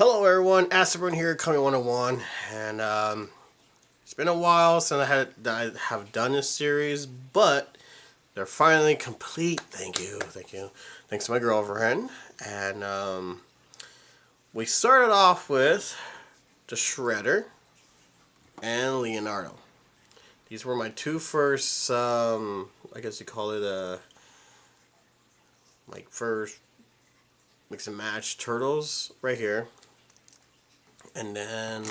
Hello everyone, Astaburn here, Kami 101, and it's been a while since I have done this series, but they're finally complete. Thank you. Thanks to my girlfriend, and we started off with the Shredder and Leonardo. These were my two first, I guess you call it my first mix and match turtles right here. And then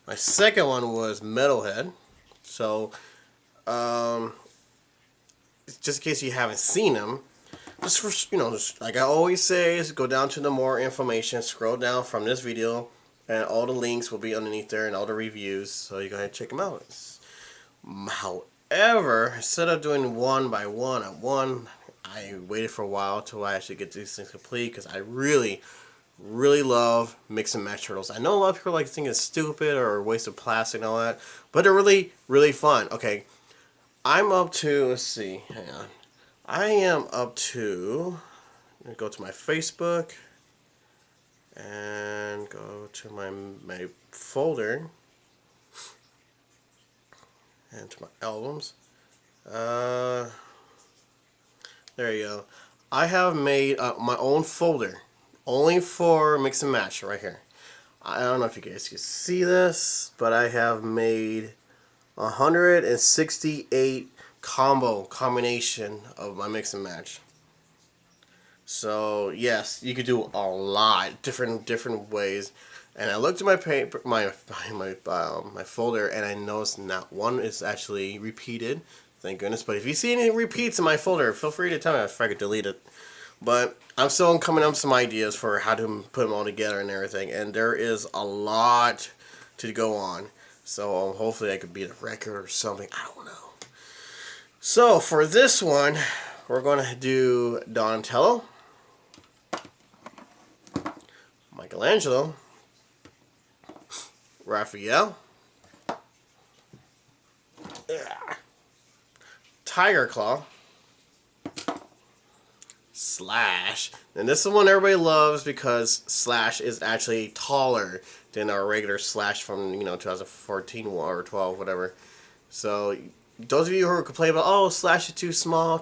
my second one was Metalhead. So, just in case you haven't seen them, just like I always say, is go down to the more information, scroll down from this video, and all the links will be underneath there and all the reviews. So you go ahead and check them out. However, instead of doing one by one at one, I waited for a while till I actually get these things complete because I really love mix and match turtles. I know a lot of people like think it's stupid or a waste of plastic and all that, but they're really fun. Okay, I'm up to, let's see, hang on. I am up to, I'm gonna go to my Facebook and go to my folder and to my albums. There you go. I have made my own folder only for mix and match right here. I don't know if you guys can see this, but I have made 168 combination of my mix and match. So yes, you could do a lot different ways. And I looked at my paper, my folder, and I noticed not one is actually repeated. Thank goodness. But if you see any repeats in my folder, feel free to tell me if I could delete it. But I'm still coming up with some ideas for how to put them all together and everything. And there is a lot to go on. So hopefully I could beat a record or something. I don't know. So for this one, we're going to do Donatello, Michelangelo, Raphael, Tiger Claw, Slash. And this is one everybody loves because Slash is actually taller than our regular Slash from 2014 or 12, whatever. So those of you who complain about, oh, Slash is too small,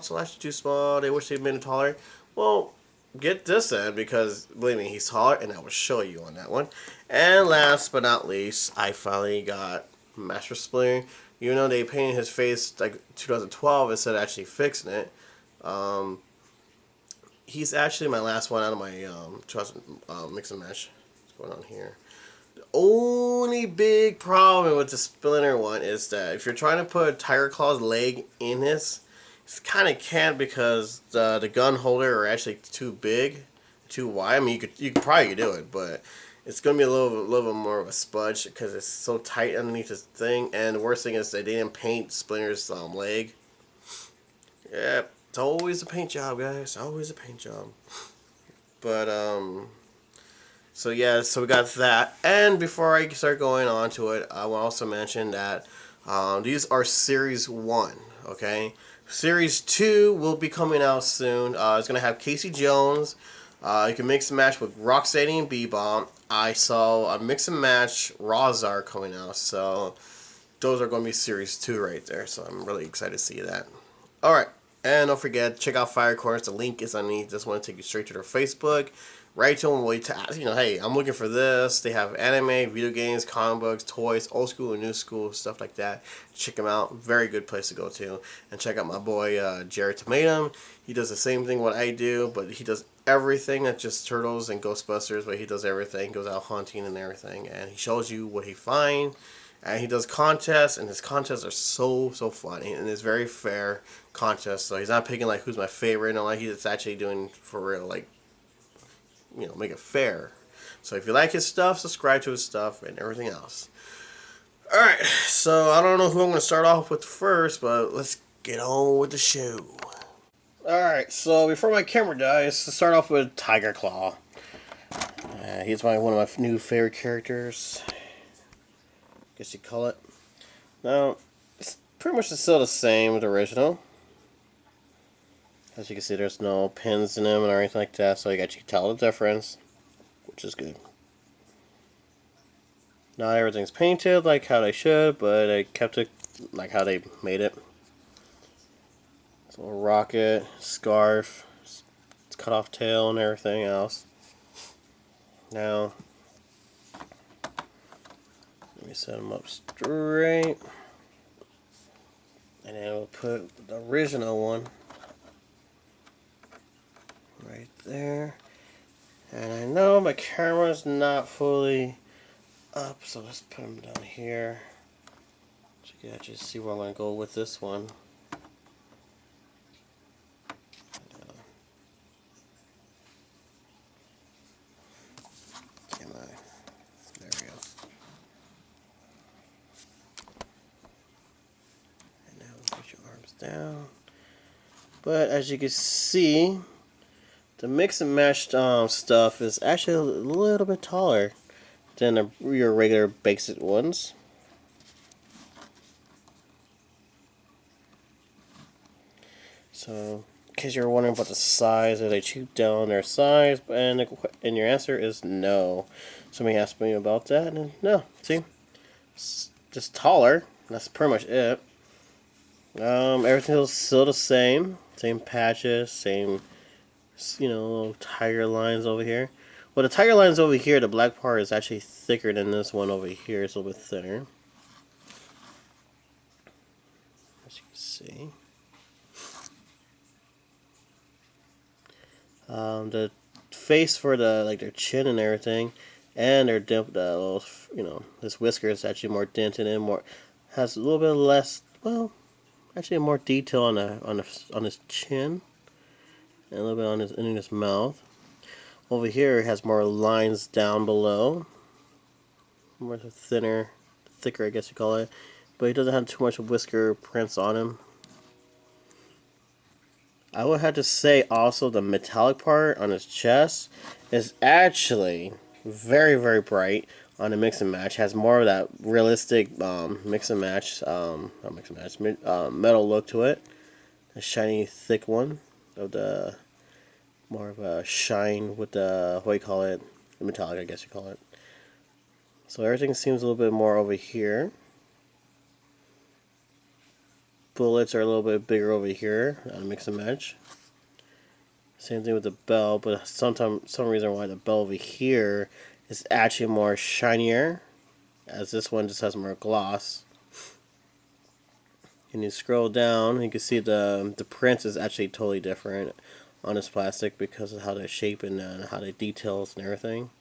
they wish they'd been taller. Well, get this then, because believe me, he's taller, and I will show you on that one. And last but not least, I finally got Master Splinter. Even though they painted his face like 2012 instead of actually fixing it, he's actually my last one out of my mix and match. What's going on here? The only big problem with the Splinter one is that if you're trying to put Tiger Claw's leg in this, you kind of can't because the gun holder are actually too big, too wide. I mean, you could probably do it, but it's gonna be a little bit more of a spudge because it's so tight underneath this thing. And the worst thing is they didn't paint Splinter's leg. Yeah, it's always a paint job, guys. Always a paint job. But so yeah, so we got that. And before I start going on to it, I will also mention that these are Series 1, okay? Series 2 will be coming out soon. It's going to have Casey Jones. You can mix and match with Rocksteady and Bebop. I saw a mix and match Rawzar coming out, so those are going to be Series 2 right there. So I'm really excited to see that. Alright, and don't forget, check out Fire Corners. The link is underneath. Just want to take you straight to their Facebook. Right to them, wait to ask, hey, I'm looking for this. They have anime, video games, comic books, toys, old school and new school, stuff like that. Check them out. Very good place to go to. And check out my boy, Jared Tomatum. He does the same thing what I do, but he does everything, not just Turtles and Ghostbusters, but he does everything. Goes out hunting and everything. And he shows you what he finds. And he does contests, and his contests are so fun. And it's very fair contests. So he's not picking, like, who's my favorite. No, like, he's actually doing for real, like, make it fair. So if you like his stuff, subscribe to his stuff and everything else. Alright, so I don't know who I'm going to start off with first, but let's get on with the show. Alright, so before my camera dies, let's start off with Tiger Claw. He's one of my new favorite characters, I guess you call it. Now, it's pretty much still the same with the original. As you can see, there's no pins in them and everything like that, so you can tell the difference, which is good. Not everything's painted like how they should, but I kept it like how they made it. So a rocket, scarf, cut off tail, and everything else. Now, let me set them up straight. And then we'll put the original one right there. And I know my camera's not fully up, so let's put them down here. So you can actually see where I'm going to go with this one. There we go. And now put your arms down. But as you can see, the mix and match stuff is actually a little bit taller than your regular basic ones. So, in case you're wondering about the size, did they cheap down their size? And your answer is no. Somebody asked me about that, and no. See, it's just taller. That's pretty much it. Everything's still the same. Same patches, same, little tiger lines over here. Well, the tiger lines over here, the black part is actually thicker than this one over here. It's a little bit thinner. As you can see. The face for their chin and everything, and their little, this whisker is actually more dented and has a little bit less, well, actually more detail on his chin, and a little bit on in his mouth. Over here it has more lines down below, more thicker I guess you call it, but he doesn't have too much whisker prints on him. I would have to say also the metallic part on his chest is actually very, very bright on the mix and match. Has more of that realistic mix and match, metal look to it. A shiny, thick one of the more of a shine with the what do you call it? The metallic, I guess you call it. So everything seems a little bit more over here. Bullets are a little bit bigger over here on mix and match. Same thing with the bell, but some reason why the bell over here is actually more shinier, as this one just has more gloss. And you scroll down, you can see the print is actually totally different on this plastic because of how they shape and how they details and everything.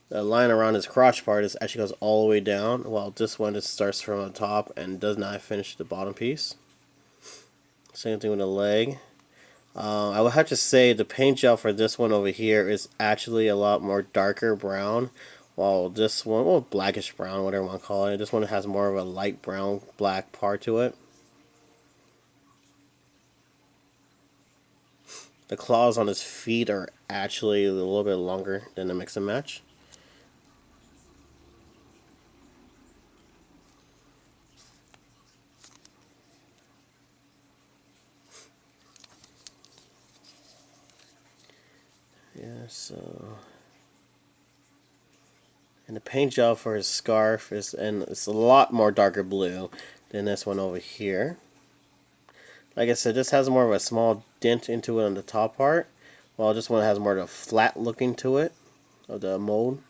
The line around his crotch part actually goes all the way down, while this one just starts from the top and does not finish the bottom piece. Same thing with the leg. I would have to say the paint job for this one over here is actually a lot more darker brown, while this one, well, blackish brown, whatever you want to call it. This one has more of a light brown, black part to it. The claws on his feet are actually a little bit longer than the mix and match. Yeah, so, and the paint job for his scarf it's a lot more darker blue than this one over here. Like I said, this has more of a small dent into it on the top part, while this one has more of a flat looking to it of the mold.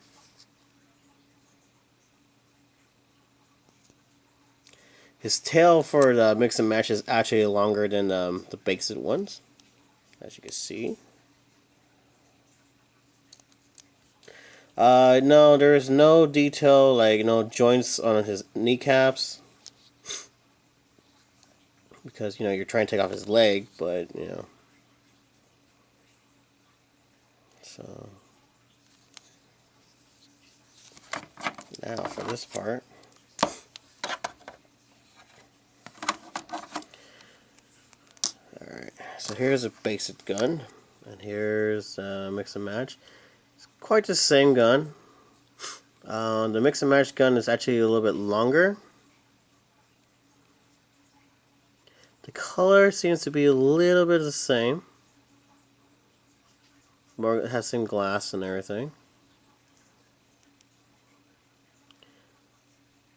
His tail for the mix and match is actually longer than the basic ones, as you can see. No, there is no detail, like no joints on his kneecaps, because you're trying to take off his leg, but so now for this part. Alright, so here's a basic gun, and here's mix and match. It's quite the same gun. The mix and match gun is actually a little bit longer. The color seems to be a little bit the same. More, it has same glass and everything.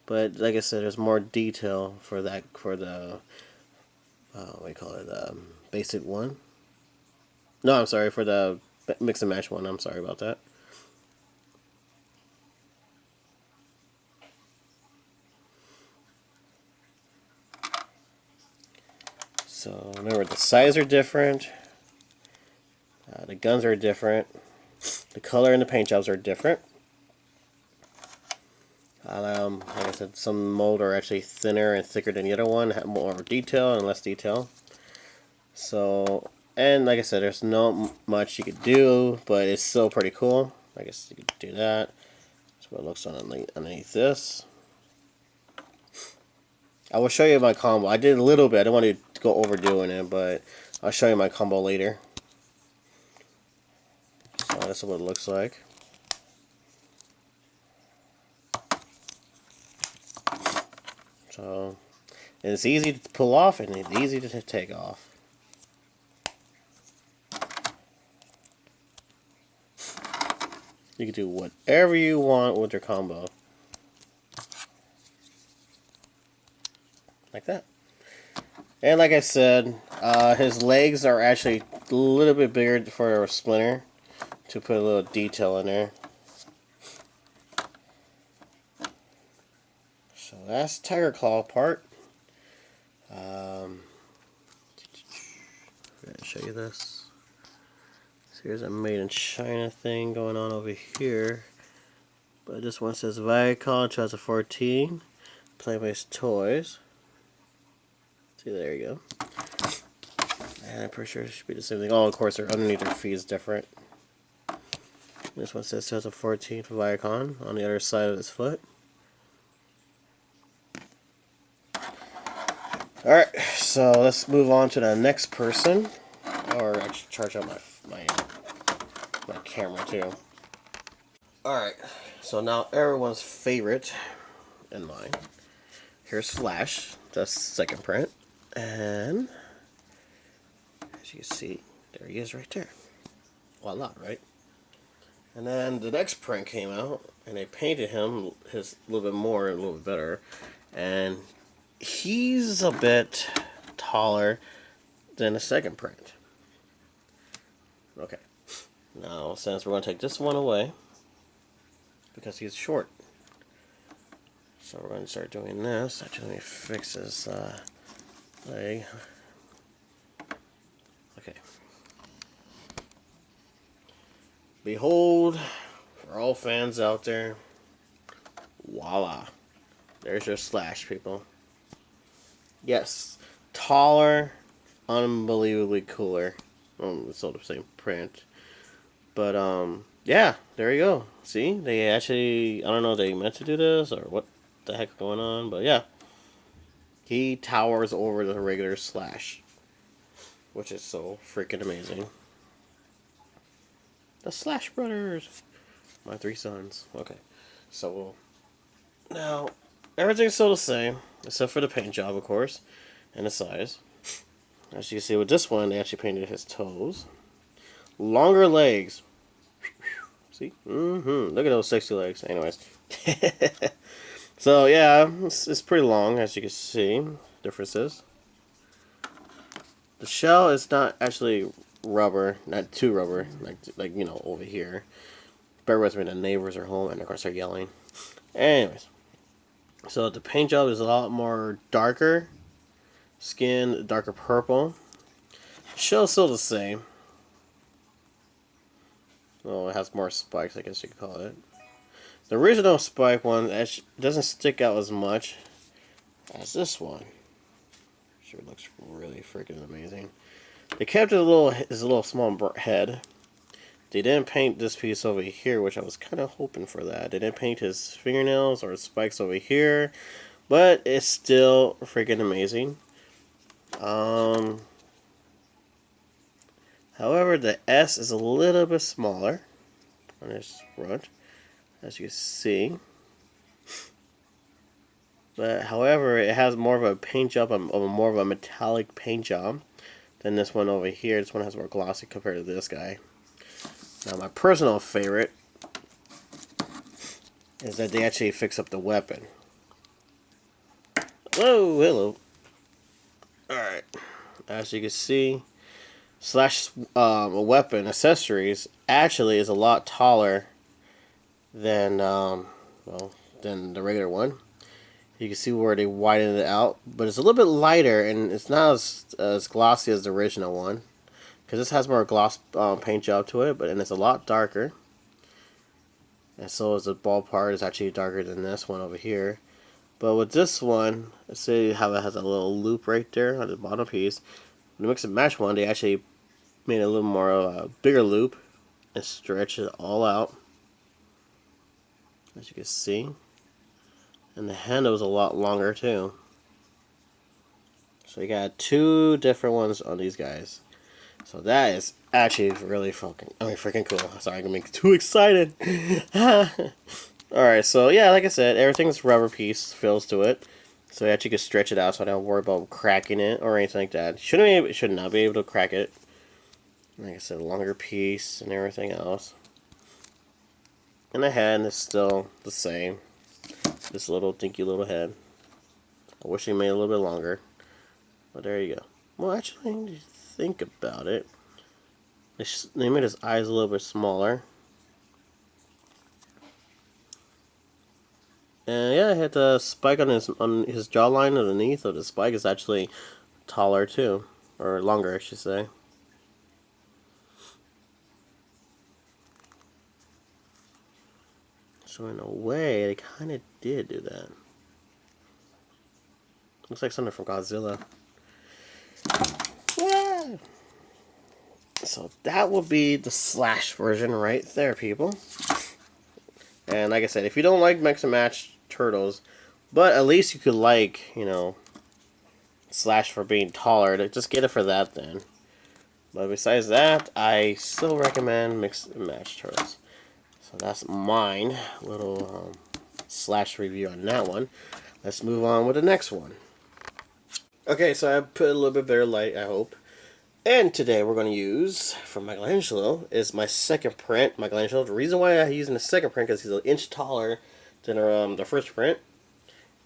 But like I said, there's more detail for that, for the what do you call it, basic one. No, I'm sorry, for the mix and match one. I'm sorry about that. So remember, the sizes are different. The guns are different. The color and the paint jobs are different. Like I said, some mold are actually thinner and thicker than the other one, have more detail and less detail. So, and like I said, there's not much you could do, but it's still pretty cool. I guess you could do that. That's what it looks underneath this. I will show you my combo. I did a little bit. I don't want to go overdoing it, but I'll show you my combo later. So that's what it looks like. So, and it's easy to pull off and it's easy to take off. You can do whatever you want with your combo. Like that. And like I said, his legs are actually a little bit bigger for a Splinter, to put a little detail in there. So that's Tiger Claw part. I'm going to show you this. So here's a Made in China thing going on over here. But this one says Viacom 2014, Playmates Toys. See, there you go. And I'm pretty sure it should be the same thing. Oh, of course, underneath their feet is different. This one says 2014 for Viacom on the other side of his foot. Alright, so let's move on to the next person. Or actually charge up my camera too. Alright, so now everyone's favorite and mine. Here's Flash, the second print. And as you can see, there he is right there. Voila, right? And then the next print came out, and they painted him his a little bit more, a little bit better. And he's a bit taller than the second print. Okay. Now, since we're going to take this one away, because he's short. So we're going to start doing this. Actually, let me fix his leg. Okay. Behold, for all fans out there, voila. There's your Slash, people. Yes, taller, unbelievably cooler. It's all the same print. But, yeah, there you go. See, they actually, I don't know if they meant to do this or what the heck going on, but yeah. He towers over the regular Slash, which is so freaking amazing. The Slash Brothers. My three sons. Okay, so now everything's still the same, except for the paint job, of course, and the size. As you can see with this one, they actually painted his toes. Longer legs. See? Look at those sexy legs. Anyways. So, yeah, it's pretty long, as you can see. Differences. The shell is not actually rubber, not too rubber, like you know, over here. Bear with me, the neighbors are home and they're going to start yelling. Anyways. So, the paint job is a lot more darker. Skin, darker purple. The shell's still the same. Well, it has more spikes, I guess you could call it. The original Spike one doesn't stick out as much as this one. Sure looks really freaking amazing. They kept his little small head. They didn't paint this piece over here, which I was kind of hoping for that. They didn't paint his fingernails or his spikes over here, but it's still freaking amazing. However, the S is a little bit smaller on this front, as you can see. But however, it has more of a paint job, more of a metallic paint job than this one over here. This one has more glossy compared to this guy. Now, my personal favorite is that they actually fix up the weapon. Whoa, hello. Alright. As you can see, Slash weapon accessories actually is a lot taller than well, than the regular one. You can see where they widened it out, but it's a little bit lighter and it's not as glossy as the original one, because this has more gloss paint job to it, and it's a lot darker. And so is the ball part is actually darker than this one over here. But with this one, let's see how it has a little loop right there on the bottom piece. The Mix and Match one, they actually made a little more bigger loop and stretch it all out, as you can see. And the handle is a lot longer too. So you got two different ones on these guys. So that is actually really freaking cool. Sorry, I'm gonna make too excited. Alright, so yeah, like I said, everything's rubber piece feels to it. So you actually can stretch it out so I don't worry about cracking it or anything like that. Should not be able to crack it. Like I said, longer piece and everything else. And the head is still the same. This little dinky little head. I wish they made it a little bit longer. But there you go. Well, actually, when you think about it, they made his eyes a little bit smaller. And yeah, I had the spike on his jawline underneath of the spike is actually taller too, or longer, I should say. So in a way, they kind of did do that. Looks like something from Godzilla. Yeah. So that will be the Slash version right there, people. And like I said, if you don't like Mix and Match Turtles, but at least you could like, you know, Slash for being taller, just get it for that then. But besides that, I still recommend Mix and Match Turtles. So that's mine little Slash review on that one. Let's move on with the next one. Okay, so I put a little bit better light, I hope. And today we're going to use, from Michelangelo, is my second print, Michelangelo. The reason why I'm using the second print is because he's an inch taller than the first print.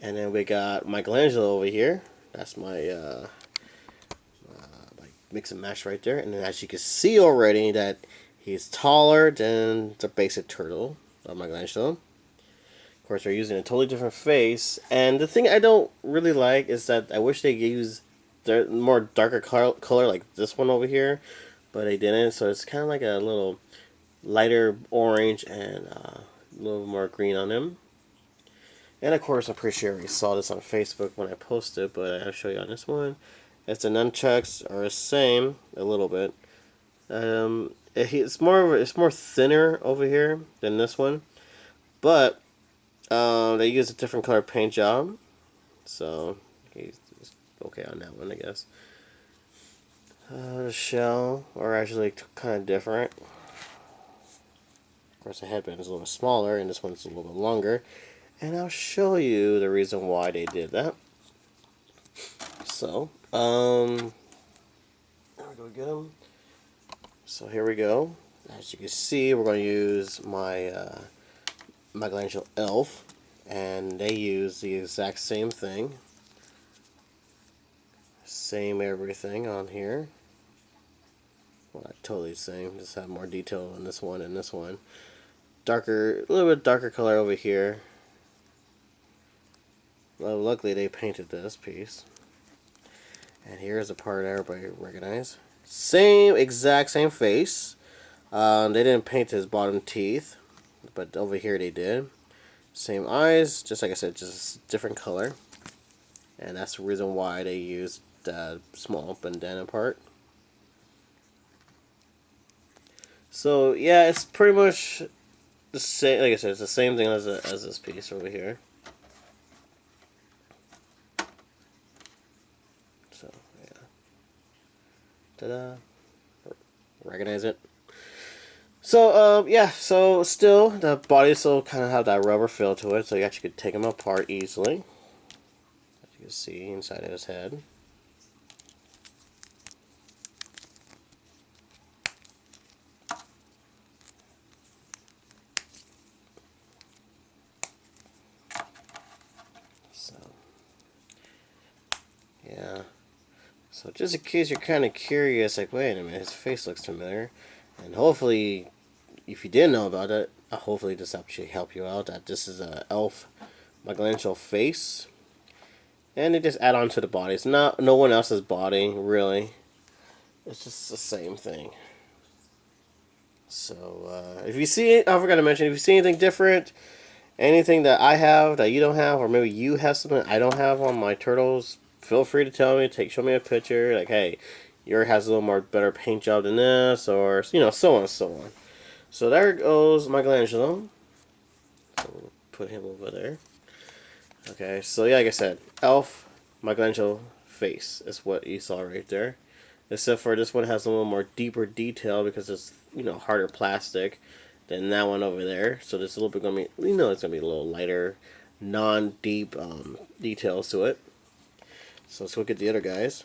And then we got Michelangelo over here. That's my Mix and Match right there. And then as you can see already that he's taller than the basic turtle of Michelangelo. Of course, they're using a totally different face. And the thing I don't really like is that I wish they use the more darker color like this one over here, but they didn't. So it's kind of like a little lighter orange and a little more green on him. And of course, I'm pretty sure you saw this on Facebook when I posted, but I'll show you on this one. It's the nunchucks are the same a little bit. It's more thinner over here than this one, but they use a different color paint job, so he's okay on that one, I guess. The shell are actually kind of different. Of course, the headband is a little smaller, and this one's a little bit longer. And I'll show you the reason why they did that. So, there we go, get them. So here we go. As you can see, we're going to use my Michelangelo Elf, and they use the exact same thing. Same everything on here. Well, not totally the same, just have more detail on this one and this one. Darker, a little bit darker color over here. Well, luckily they painted this piece. And here's the part everybody recognizes. Exact same face. They didn't paint his bottom teeth, but over here they did. Same eyes, just like I said, just different color. And that's the reason why they used the small bandana part. So yeah, it's pretty much the same. Like I said, it's the same thing as this piece over here. So yeah, ta-da! Recognize it. So yeah, so still the body still kind of have that rubber feel to it, so you actually could take them apart easily. As you can see inside of his head. So So just in case you're kind of curious, like, wait a minute, his face looks familiar. And hopefully, if you didn't know about it, hopefully this actually help you out. That this is a elf Michelangelo face. And they just add on to the body. It's not no one else's body, really. It's just the same thing. So, if you see it, I forgot to mention, if you see anything different, anything that I have that you don't have, or maybe you have something I don't have on my turtles, feel free to tell me, show me a picture, like, hey, yours has a little more better paint job than this, or, you know, so on and so on. So there goes Michelangelo. So we'll put him over there. Okay, so yeah, like I said, elf Michelangelo face is what you saw right there. Except for this one has a little more deeper detail because it's, you know, harder plastic than that one over there. So there's a little bit going to be, you know, it's going to be a little lighter, non-deep details to it. So let's look at the other guys.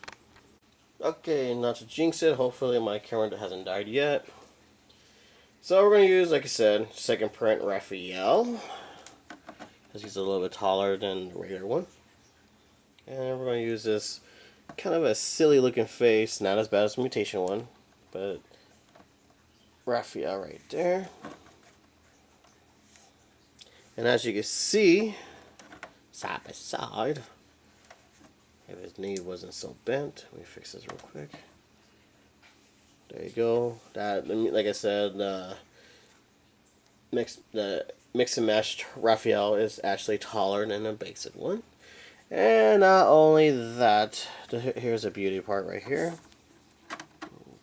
Okay, not to jinx it, hopefully my camera hasn't died yet. So we're going to use, like I said, second print Raphael. Because he's a little bit taller than the regular one. And we're going to use this kind of a silly looking face, not as bad as the mutation one, but Raphael right there. And as you can see, side by side, if his knee wasn't so bent, let me fix this real quick. There you go. That, like I said, the mix and match Raphael is actually taller than the basic one. And not only that, here's a beauty part right here.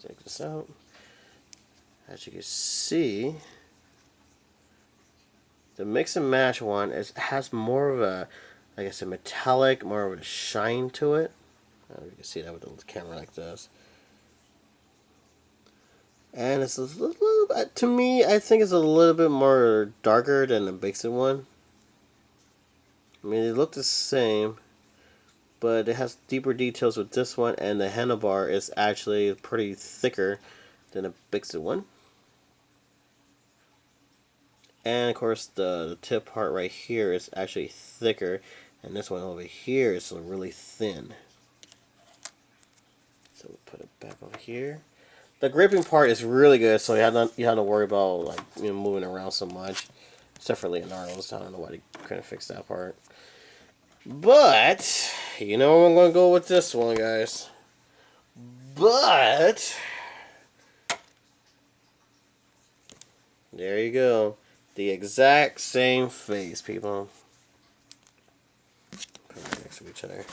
Take this out. As you can see, the mix and match one has more of a, I guess, a metallic, more of a shine to it. I don't know if you can see that with the camera like this. And it's a little bit, to me, I think it's a little bit more darker than the basic one. I mean, they look the same, but it has deeper details with this one, and the handlebar is actually pretty thicker than the basic one. And of course, the tip part right here is actually thicker, and this one over here is really thin. So we'll put it back over here. The gripping part is really good, so you have to worry about, like, you know, moving around so much. Except for Leonardo's, I don't know why they couldn't fix that part. But you know I'm gonna go with this one, guys. But there you go, the exact same face, people. Put them next to each other.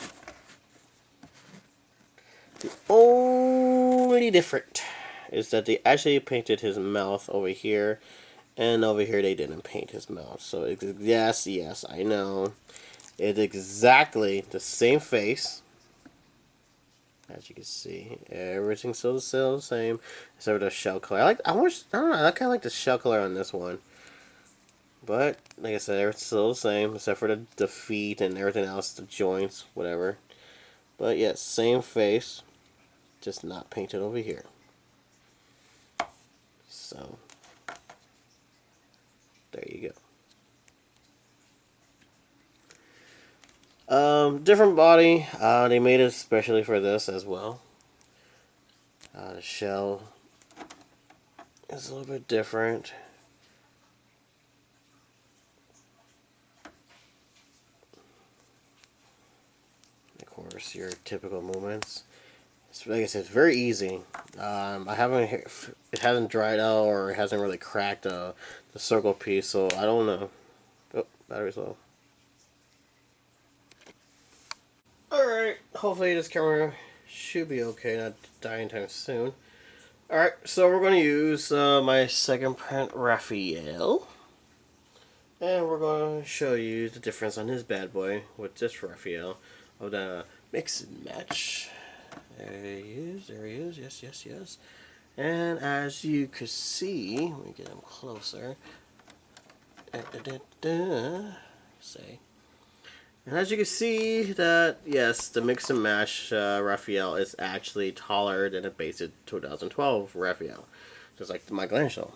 The only difference is that they actually painted his mouth over here, and over here they didn't paint his mouth. So yes, I know. It's exactly the same face. As you can see, everything's still the same, except for the shell color. I don't know, I kind of like the shell color on this one. But like I said, everything's still the same, except for the feet and everything else, the joints, whatever. But yes, same face, just not painted over here. So there you go. Different body. They made it especially for this as well. The shell is a little bit different. Of course, your typical movements. It's, like I said, it's very easy. It hasn't dried out, or it hasn't really cracked the circle piece, so I don't know. Oh, battery's low. Alright, hopefully this camera should be okay, not dying anytime soon. Alright, so we're going to use my second print Raphael. And we're going to show you the difference on his bad boy with this Raphael of the mix and match. There he is, yes. And as you can see, let me get him closer. Say. And as you can see that, yes, the mix and match Raphael is actually taller than a basic 2012 Raphael. Just like the Michelangelo.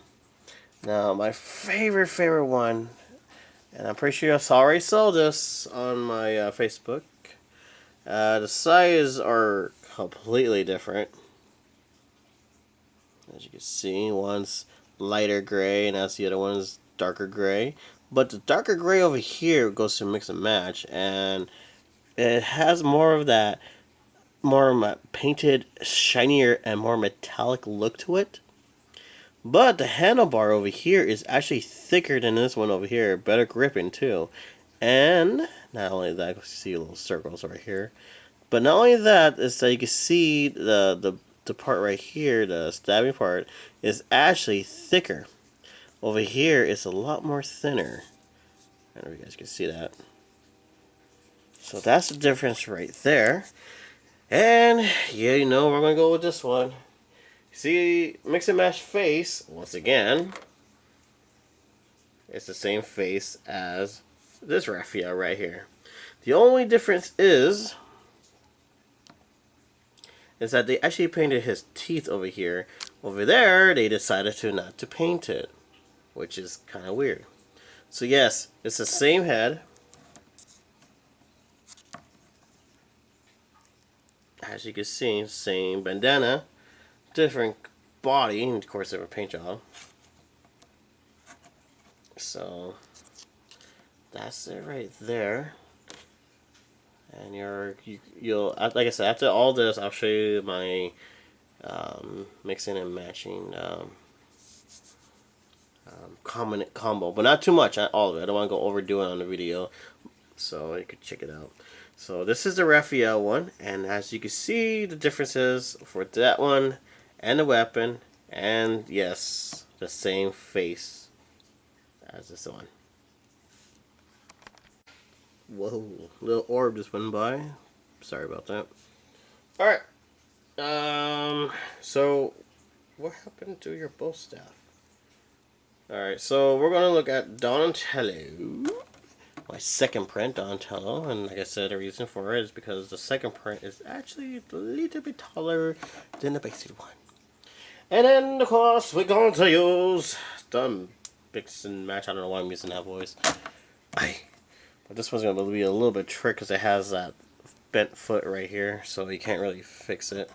Now, my favorite one, and I'm pretty sure I already sold this on my Facebook. The size are completely different. As you can see, one's lighter gray and as the other one is darker gray. But the darker gray over here goes to mix and match, and it has more of that more painted, shinier, and more metallic look to it. But the handlebar over here is actually thicker than this one over here, better gripping too. And not only that, you can see little circles right here. But not only that, is that you can see the part right here, the stabbing part, is actually thicker. Over here, it's a lot more thinner. I don't know if you guys can see that. So that's the difference right there. And yeah, you know, we're going to go with this one. See, mix and match face, once again, it's the same face as this Raphael right here. The only difference is that they actually painted his teeth over here. Over there, they decided to not to paint it, which is kind of weird. So yes, it's the same head. As you can see, same bandana, different body, and of course different paint job. So that's it right there. And you'll like I said, after all this, I'll show you my mixing and matching combo, but not too much. All of it. I don't want to go overdo it on the video, so you could check it out. So this is the Raphael one, and as you can see, the differences for that one and the weapon, and yes, the same face as this one. Whoa, little orb just went by. Sorry about that. Alright. So what happened to your bow staff? Alright, so we're gonna look at Donatello. My second print, Donatello, and like I said, the reason for it is because the second print is actually a little bit taller than the basic one. And then, of course, we're going to use the mix and match. I don't know why I'm using that voice. But this one's going to be a little bit trick because it has that bent foot right here, so you can't really fix it.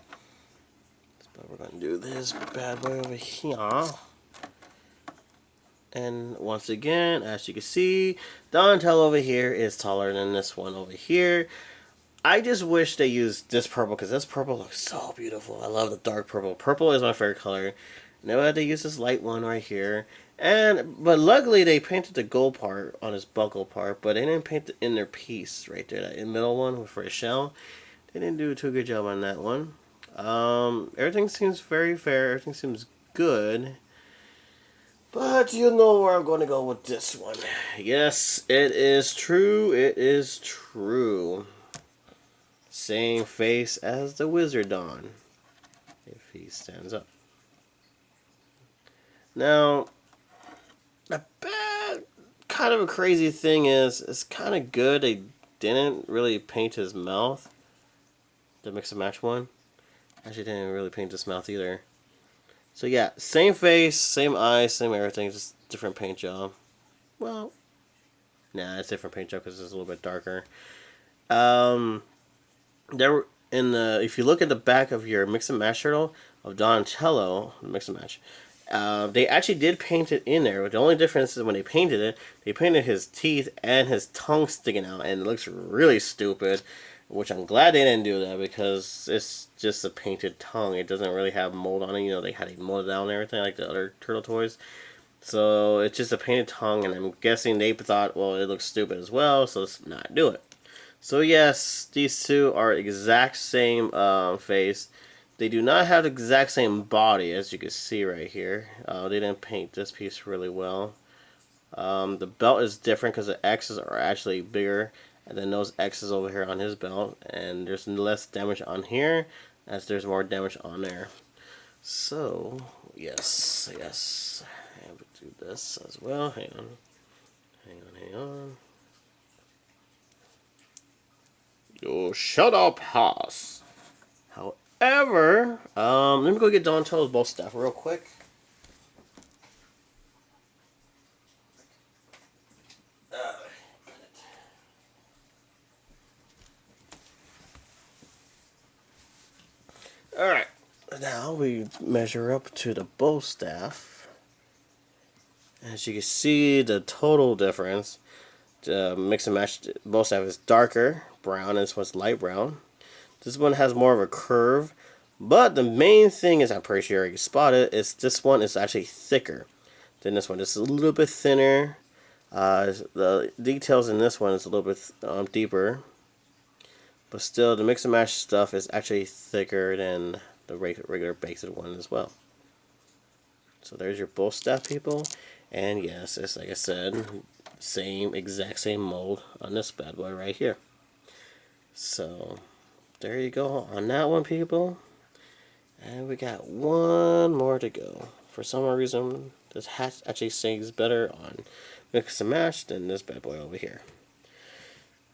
But we're going to do this bad boy over here. And once again, as you can see, Donatello over here is taller than this one over here. I just wish they used this purple because this purple looks so beautiful. I love the dark purple. Purple is my favorite color. Now I had to use this light one right here. But luckily they painted the gold part on his buckle part, but they didn't paint the inner piece right there, that middle one for his shell. They didn't do a too good job on that one. Everything seems very fair. Everything seems good. But you know where I'm going to go with this one. Yes, it is true. It is true. Same face as the Wizardon, if he stands up. Now, a bad, kind of a crazy thing is, it's kind of good they didn't really paint his mouth. The mix and match one. Actually didn't really paint his mouth either. So yeah, same face, same eyes, same everything, just different paint job. Well, nah, it's different paint job because it's a little bit darker. There if you look at the back of your mix and match turtle of Donatello, mix and match, they actually did paint it in there. But the only difference is when they painted it, they painted his teeth and his tongue sticking out, and it looks really stupid. Which I'm glad they didn't do that because it's just a painted tongue. It doesn't really have mold on it. You know, they had it molded down and everything like the other turtle toys. So it's just a painted tongue, and I'm guessing they thought, well, it looks stupid as well, so let's not do it. So yes, these two are exact same face. They do not have the exact same body, as you can see right here. They didn't paint this piece really well. The belt is different because the X's are actually bigger. And then those X's over here on his belt, and there's less damage on here as there's more damage on there. So yes, and we do this as well. Hang on. You shut up, Haas. However, let me go get Donatello's bow staff real quick. Alright, now we measure up to the bow staff. As you can see, the total difference, the mix and match bow staff is darker brown, and this one's light brown. This one has more of a curve, but the main thing is, I'm pretty sure you can spot it, is this one is actually thicker than this one. It's a little bit thinner. The details in this one is a little bit deeper, but still the mix and match stuff is actually thicker than the regular basic one as well. So there's your bow staff, people, and yes, it's like I said, exact same mold on this bad boy right here. So there you go on that one, people. And we got one more to go. For some reason, this hat actually sings better on Mix and Match than this bad boy over here.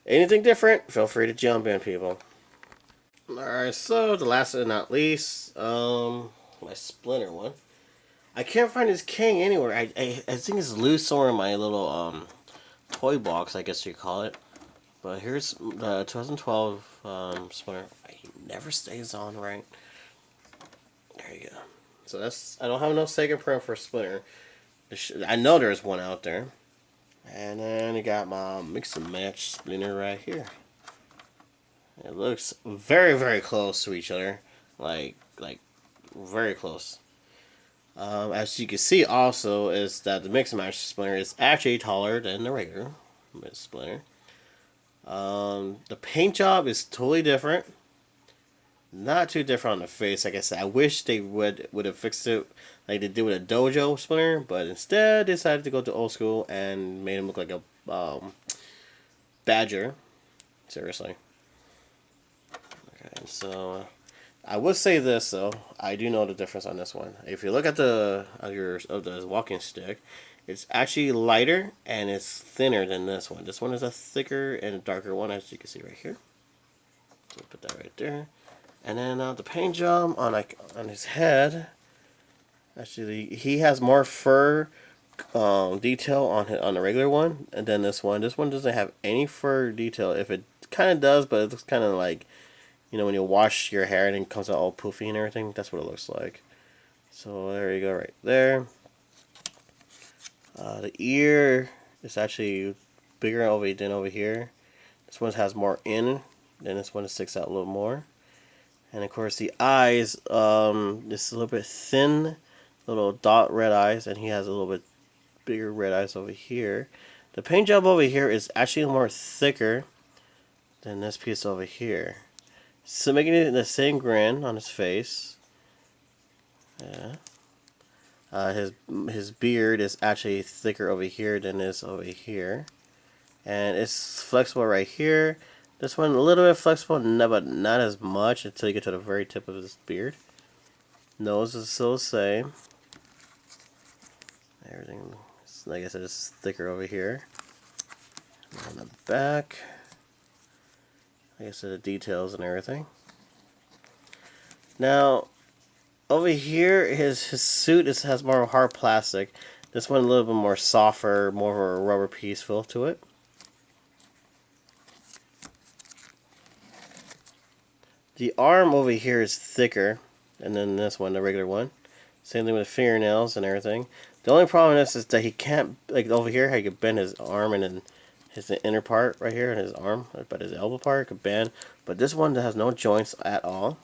Anything different, feel free to jump in, people. Alright, so the last but not least, my Splinter one. I can't find his king anywhere. I think it's loose somewhere in my little toy box, I guess you call it. But here's the 2012 Splinter. He never stays on right. There you go. So that's, I don't have no second print for Splinter. I know there's one out there. And then you got my mix and match Splinter right here. It looks very, very close to each other. Like very close. As you can see also is that the mix and match Splinter is actually taller than the regular Splinter. The paint job is totally different. Not too different on the face. Like I said, I wish they would have fixed it like they did with a Dojo Splinter, but instead they decided to go to old school and made him look like a badger. Seriously. Okay, so I would say this though. I do know the difference on this one. If you look at the walking stick, it's actually lighter and it's thinner than this one. This one is a thicker and a darker one, as you can see right here. So put that right there. And then the paint job on his head, actually he has more fur detail on the regular one, and then this one. This one doesn't have any fur detail. If it kind of does, but it looks kind of like, you know, when you wash your hair and it comes out all poofy and everything. That's what it looks like. So there you go, right there. The ear is actually bigger than over here. This one has more in, then this one sticks out a little more. And of course the eyes, this is a little bit thin, little dot red eyes, and he has a little bit bigger red eyes over here. The paint job over here is actually more thicker than this piece over here. So making it the same grin on his face. Yeah. His beard is actually thicker over here than this over here. And it's flexible right here. This one a little bit flexible, but not as much until you get to the very tip of his beard. Nose is still the same. Everything, like I said, is thicker over here. On the back, like I said, the details and everything. Now, over here, his suit has more hard plastic. This one a little bit more softer, more of a rubber piece feel to it. The arm over here is thicker, and then this one, the regular one. Same thing with the fingernails and everything. The only problem is that he can't, like over here, how you could bend his arm and then his inner part right here in his arm, but his elbow part could bend. But this one has no joints at all.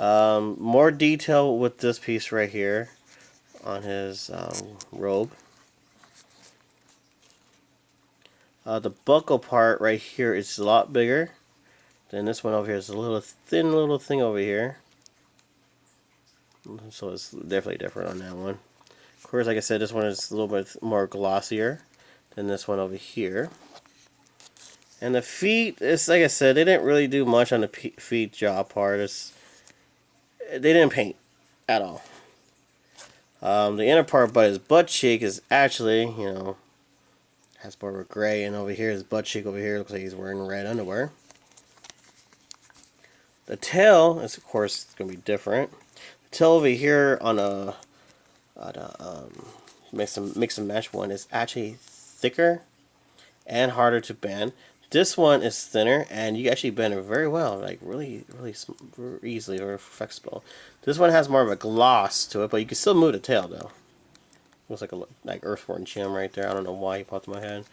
More detail with this piece right here on his robe. The buckle part right here is a lot bigger than this one over here. It's a little thin little thing over here. So it's definitely different on that one. Of course, like I said, this one is a little bit more glossier than this one over here. And the feet, it's like I said, they didn't really do much on the feet job part. They didn't paint at all. The inner part, but his butt cheek is actually, you know, has more of a gray, and over here, his butt cheek over here looks like he's wearing red underwear. The tail is, of course, going to be different. The tail over here on a mix and match one is actually thicker and harder to bend. This one is thinner, and you actually bend it very well, like really, really easily, very flexible. This one has more of a gloss to it, but you can still move the tail though. Looks like a Earthworm Jim right there. I don't know why he popped in my head.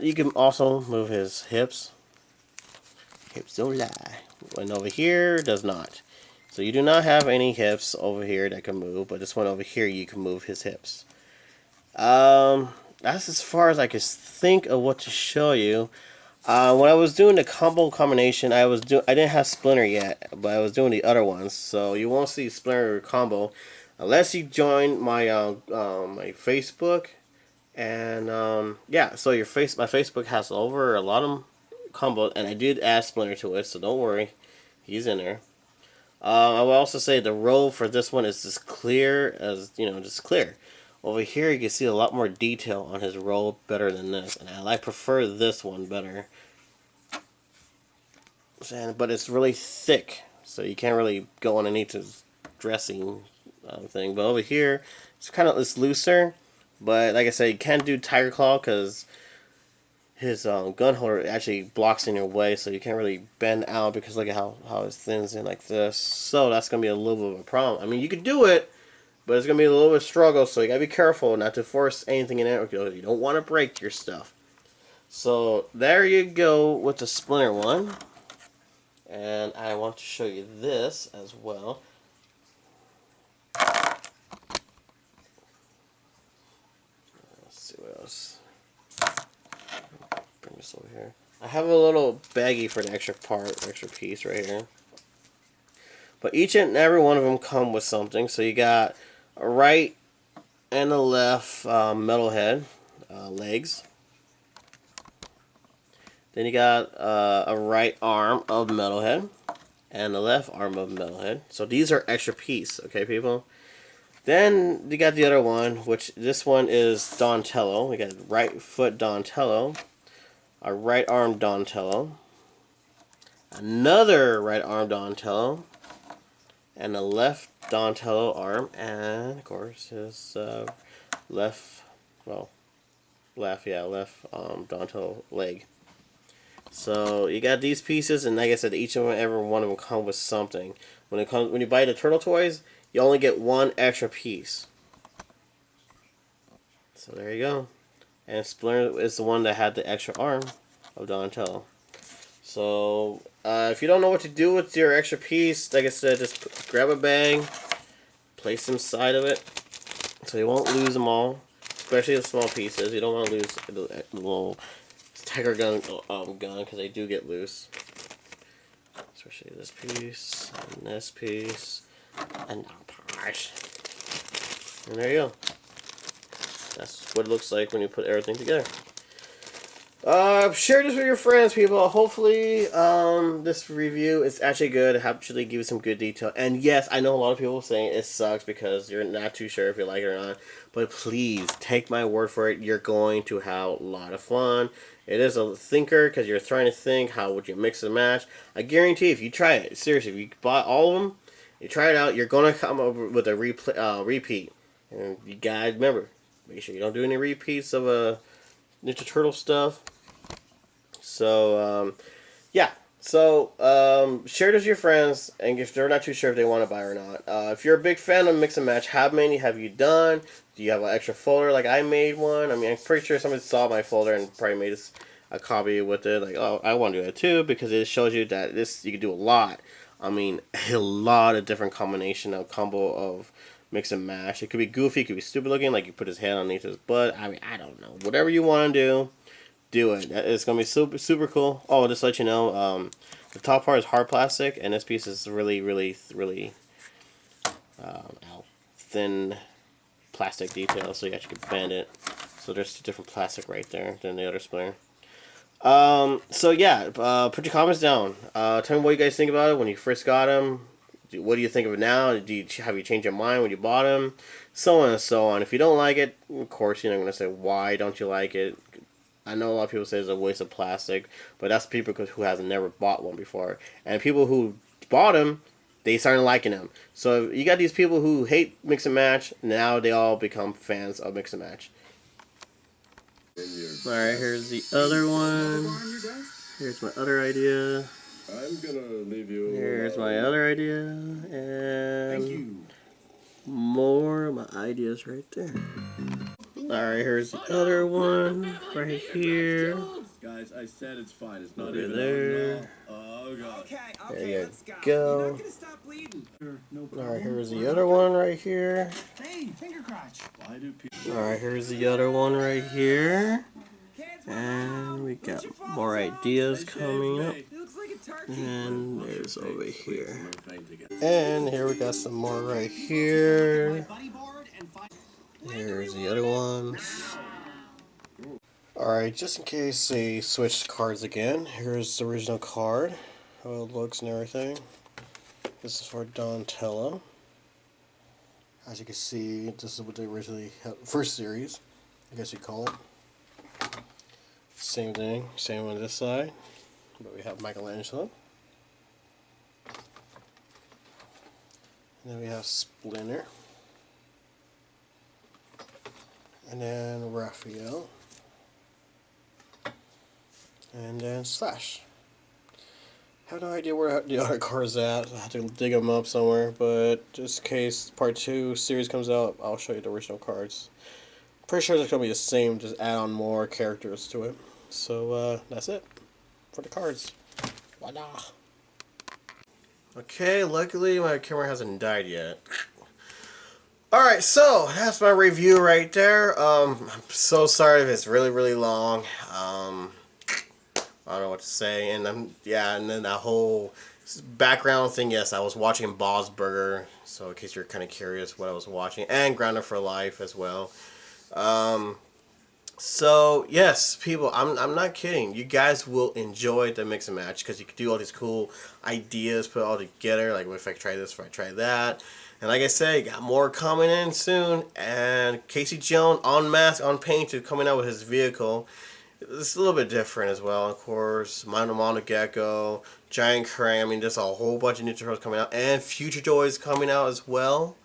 You can also move his hips. Hips don't lie. One over here does not. So you do not have any hips over here that can move, but this one over here you can move his hips. That's as far as I could think of what to show you. When I was doing the combo combination, I didn't have Splinter yet, but I was doing the other ones, so you won't see Splinter combo unless you join my my Facebook. And yeah, so my Facebook has over a lot of combo, and I did add Splinter to it, so don't worry, he's in there. I will also say the roll for this one is just clear as just clear. Over here, you can see a lot more detail on his roll better than this, and I prefer this one better. But it's really thick, so you can't really go underneath his dressing thing. But over here, it's looser. But like I said, you can't do Tiger Claw because his gun holder actually blocks in your way, so you can't really bend out because look at how it thins in like this. So that's gonna be a little bit of a problem. I mean, you could do it, but it's gonna be a little bit of struggle. So you gotta be careful not to force anything in there. You don't want to break your stuff. So there you go with the Splinter one. And I want to show you this as well. Let's see what else. Bring this over here. I have a little baggie for the extra piece right here. But each and every one of them come with something. So you got a right and a left metalhead legs. Then you got a right arm of Metalhead and the left arm of Metalhead. So these are extra piece, okay, people? Then you got the other one, which this one is Donatello. We got right foot Donatello, a right arm Donatello, another right arm Donatello, and a left Donatello arm, and of course his left Donatello leg. So you got these pieces, and like I said, each and every one of them come with something. When you buy the Turtle toys, you only get one extra piece. So there you go. And Splinter is the one that had the extra arm of Donatello. So if you don't know what to do with your extra piece, like I said, just grab a bag, place them inside of it, so you won't lose them all. Especially the small pieces. You don't want to lose the little Tiger gun because they do get loose. Especially this piece and this piece and and there you go. That's what it looks like when you put everything together. Share this with your friends, people. Hopefully, this review is actually good. It actually gives some good detail. And yes, I know a lot of people saying it sucks because you're not too sure if you like it or not. But please, take my word for it. You're going to have a lot of fun. It is a thinker because you're trying to think how would you mix and match. I guarantee if you try it, seriously, if you buy all of them, you try it out, you're going to come up with a repeat. And you gotta remember, make sure you don't do any repeats of Ninja Turtle stuff. So, yeah. So, share this with your friends, and if they're not too sure if they want to buy or not. If you're a big fan of Mix and Match, how many have you done? Do you have an extra folder like I made one? I mean, I'm pretty sure somebody saw my folder and probably made a copy with it. Like, oh, I want to do that too, because it shows you that you can do a lot. I mean, a lot of different combo of Mix and Match. It could be goofy, it could be stupid looking, like you put his head underneath his butt. I mean, I don't know. Whatever you want to do it. It's gonna be super cool. Oh, just to let you know, the top part is hard plastic, and this piece is really thin plastic detail, so you actually can bend it. So there's different plastic right there than the other Splinter. So yeah, put your comments down. Tell me what you guys think about it when you first got them. What do you think of it now? Have you changed your mind when you bought them? So on and so on. If you don't like it, of course you're not going to say why don't you like it. I know a lot of people say it's a waste of plastic, but that's people who have never bought one before. And people who bought them, they started liking them. So you got these people who hate Mix and Match, now they all become fans of Mix and Match. Alright, here's the other one. Here's my other idea. I'm gonna leave you. Here's my other idea. And more of my ideas right there. Alright, here's the other one right here. Guys, I said it's fine. It's not Over even there. Oh god. There you go. Alright, here's the other one right here. Hey, finger crotch. Why do people? Alright, here's the other one right here. And we got more ideas coming up. And there's over here. And here we got some more right here. Here's the other ones. Alright, just in case they switched cards again, here's the original card. How it looks and everything. This is for Donatello. As you can see, this is what they originally had, first series, I guess you'd call it. Same thing, same on this side, but we have Michelangelo. And then we have Splinter. And then Raphael. And then Slash. I have no idea where the other cards at. I have to dig them up somewhere, but just in case part 2 series comes out, I'll show you the original cards. Pretty sure it's going to be the same, just add on more characters to it. So, that's it for the cards. Voila! Okay, luckily my camera hasn't died yet. Alright, so that's my review right there. I'm so sorry if it's really long. I don't know what to say. And and then that whole background thing, yes, I was watching Bob's Burger, so in case you're kind of curious what I was watching, and Grounded for Life as well. So yes, people, I'm not kidding. You guys will enjoy the mix and match because you can do all these cool ideas, put it all together. Like, if I try this, if I try that, and like I said, got more coming in soon. And Casey Jones on mask, on painted, coming out with his vehicle. It's a little bit different as well, of course. Mono Gecko, Giant Krang. I mean, there's a whole bunch of Ninja Turtles coming out, and Future Toys coming out as well.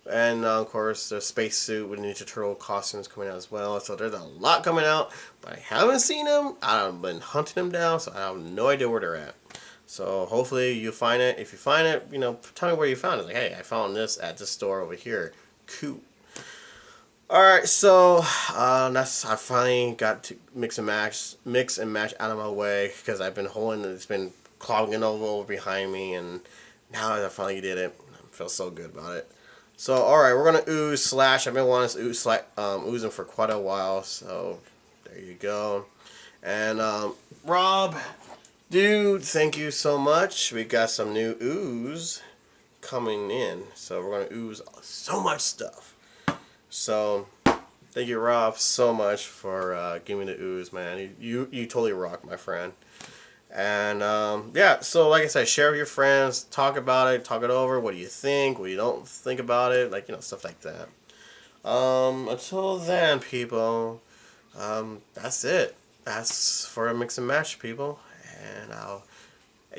And of course, the spacesuit with Ninja Turtle costumes coming out as well. So there's a lot coming out, but I haven't seen them. I've been hunting them down, so I have no idea where they're at. So hopefully you find it. If you find it, you know, tell me where you found it. Like, hey, I found this at this store over here. Cool. Alright, so I finally got to mix and match out of my way because I've been holding it. It's been clogging over behind me, and now I finally did it. I feel so good about it. So alright, we're gonna ooze Slash. I've been wanting to ooze him for quite a while. So there you go. And Rob, dude, thank you so much. We got some new ooze coming in, so we're gonna ooze so much stuff. So, thank you, Rob, so much for giving me the ooze, man. You totally rock, my friend. And, yeah, so like I said, share with your friends, talk about it, talk it over. What do you think? What do you don't think about it? Like, you know, stuff like that. Until then, people, that's it. That's for a mix and match, people. And I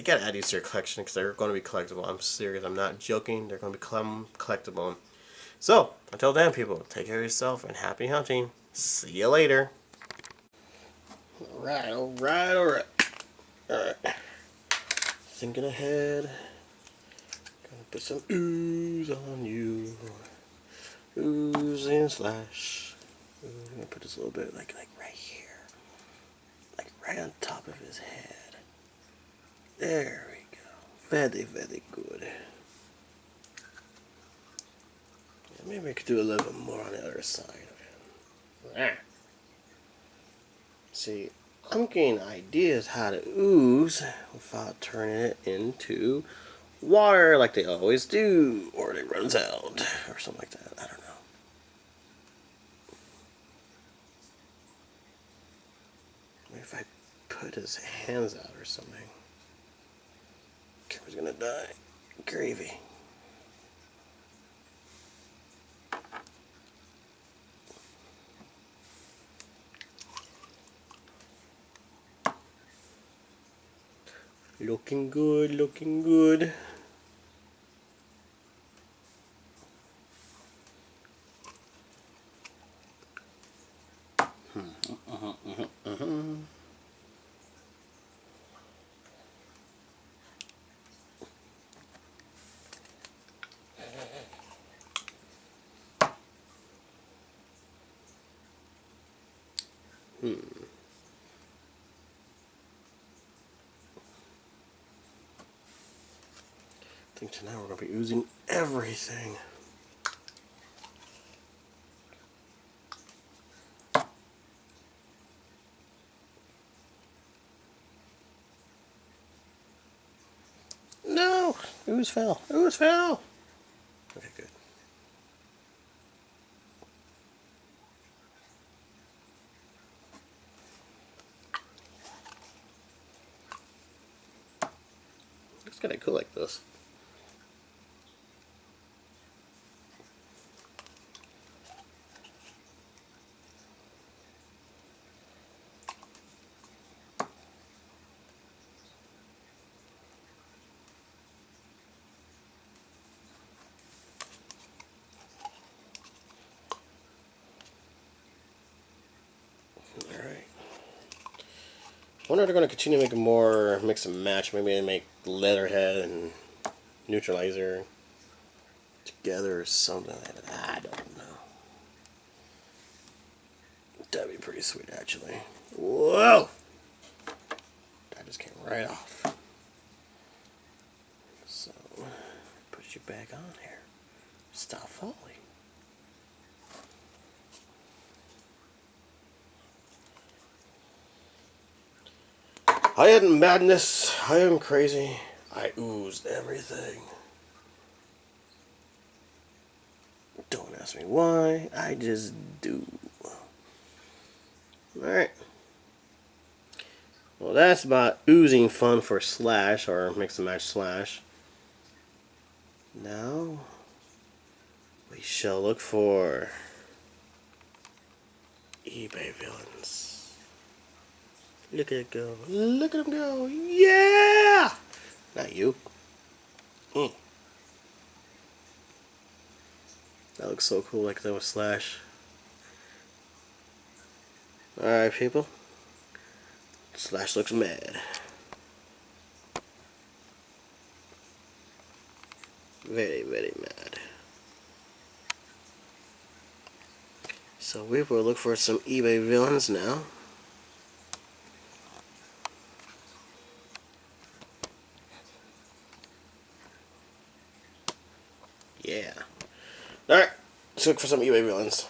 gotta add these to your collection because they're going to be collectible. I'm serious. I'm not joking. They're going to become collectible. So, until then, people, take care of yourself and happy hunting. See you later. Alright. Alright. Thinking ahead. Gonna put some ooze on you. Ooze and Slash. I'm gonna put this a little bit like right here. Like right on top of his head. There we go. Very good. Maybe I could do a little bit more on the other side of him. See, I'm getting ideas how to ooze without turning it into water like they always do, or it runs out, or something like that. I don't know. Maybe if I put his hands out or something. Camera's gonna die. Gravy. Looking good, looking good. I think tonight we're going to be using everything. No! Ooze fell. Ooze fell! Okay, good. Looks kind of cool like this. Alright. I wonder if they're going to continue making more mix and match. Maybe they make Leatherhead and Neutralizer together or something like that. I don't know. That'd be pretty sweet, actually. Whoa! That just came right off. So, put you back on here. Stop falling. I am madness. I am crazy. I ooze everything. Don't ask me why. I just do. Alright. Well, that's about oozing fun for Slash, or Mix and Match Slash. Now, we shall look for eBay villains. Look at it go. Look at him go. Yeah! Not you. That looks so cool like that with Slash. Alright, people. Slash looks mad. Very, very mad. So we will look for some eBay villains now. Yeah. Alright, let's look for some eBay villains.